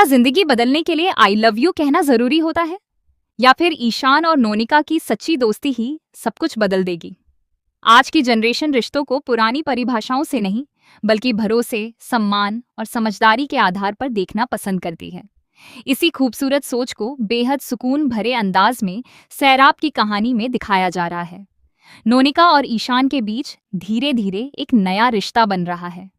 क्या जिंदगी बदलने के लिए आई लव यू कहना जरूरी होता है, या फिर ईशान और नोनिका की सच्ची दोस्ती ही सब कुछ बदल देगी? आज की जनरेशन रिश्तों को पुरानी परिभाषाओं से नहीं, बल्कि भरोसे, सम्मान और समझदारी के आधार पर देखना पसंद करती है। इसी खूबसूरत सोच को बेहद सुकून भरे अंदाज में सैराब की कहानी में दिखाया जा रहा है। नोनिका और ईशान के बीच धीरे धीरे एक नया रिश्ता बन रहा है।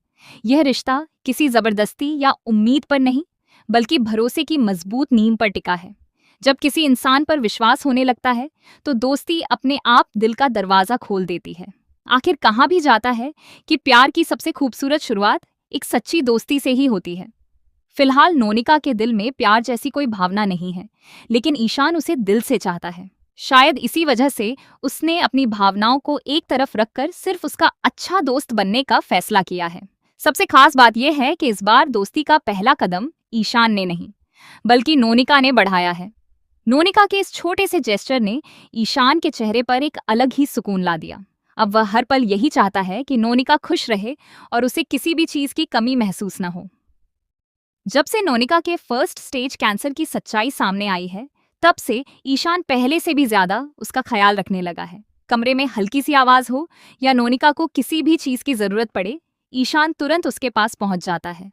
यह रिश्ता किसी जबरदस्ती या उम्मीद पर नहीं, बल्कि भरोसे की मजबूत नींव पर टिका है। जब किसी इंसान पर विश्वास होने लगता है तो दोस्ती अपने आप दिल का दरवाजा खोल देती है। आखिर कहाँ भी जाता है कि प्यार की सबसे खूबसूरत शुरुआत एक सच्ची दोस्ती से ही होती है। फिलहाल नोनिका के दिल में प्यार जैसी कोई भावना नहीं है, लेकिन ईशान उसे दिल से चाहता है। शायद इसी वजह से उसने अपनी भावनाओं को एक तरफ रखकर सिर्फ उसका अच्छा दोस्त बनने का फैसला किया है। सबसे खास बात यह है कि इस बार दोस्ती का पहला कदम ईशान ने नहीं, बल्कि नोनिका ने बढ़ाया है। नोनिका के इस छोटे से जेस्चर ने ईशान के चेहरे पर एक अलग ही सुकून ला दिया। अब वह हर पल यही चाहता है कि नोनिका खुश रहे और उसे किसी भी चीज की कमी महसूस न हो। जब से नोनिका के फर्स्ट स्टेज कैंसर की सच्चाई सामने आई है, तब से ईशान पहले से भी ज्यादा उसका ख्याल रखने लगा है। कमरे में हल्की सी आवाज हो या नोनिका को किसी भी चीज की जरूरत पड़े, ईशान तुरंत उसके पास पहुंच जाता है।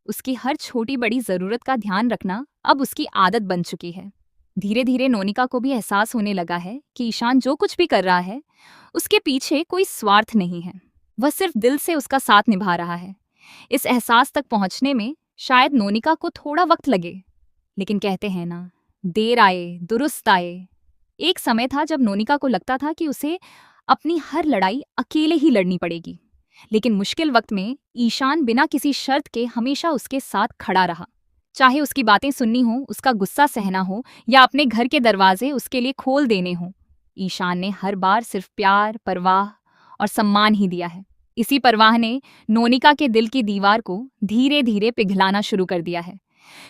उसकी हर छोटी बड़ी जरूरत का ध्यान रखना अब उसकी आदत बन चुकी है। धीरे धीरे नोनिका को भी एहसास होने लगा है कि ईशान जो कुछ भी कर रहा है, उसके पीछे कोई स्वार्थ नहीं है। वह सिर्फ दिल से उसका साथ निभा रहा है। इस एहसास तक पहुंचने में शायद नोनिका को थोड़ा वक्त लगे, लेकिन कहते हैं ना, देर आए दुरुस्त आए। एक समय था जब नोनिका को लगता था कि उसे अपनी हर लड़ाई अकेले ही लड़नी पड़ेगी, लेकिन मुश्किल वक्त में ईशान बिना किसी शर्त के हमेशा उसके साथ खड़ा रहा। चाहे उसकी बातें सुननी हो, उसका गुस्सा सहना हो या अपने घर के दरवाजे उसके लिए खोल देने हो, ईशान ने हर बार सिर्फ प्यार, परवाह और सम्मान ही दिया है। इसी परवाह ने नोनिका के दिल की दीवार को धीरे धीरे पिघलाना शुरू कर दिया है।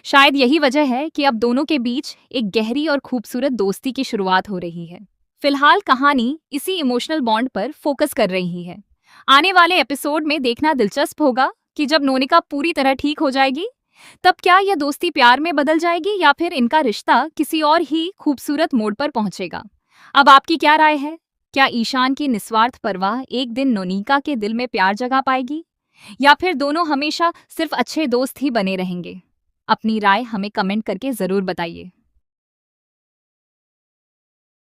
शायद यही वजह है कि अब दोनों के बीच एक गहरी और खूबसूरत दोस्ती की शुरुआत हो रही है। फिलहाल कहानी इसी इमोशनल बॉन्ड पर फोकस कर रही है। आने वाले एपिसोड में देखना दिलचस्प होगा कि जब नोनिका पूरी तरह ठीक हो जाएगी, तब क्या यह दोस्ती प्यार में बदल जाएगी या फिर इनका रिश्ता किसी और ही खूबसूरत मोड़ पर पहुंचेगा। अब आपकी क्या राय है? क्या ईशान की निस्वार्थ परवाह एक दिन नोनिका के दिल में प्यार जगा पाएगी, या फिर दोनों हमेशा सिर्फ अच्छे दोस्त ही बने रहेंगे? अपनी राय हमें कमेंट करके जरूर बताइए।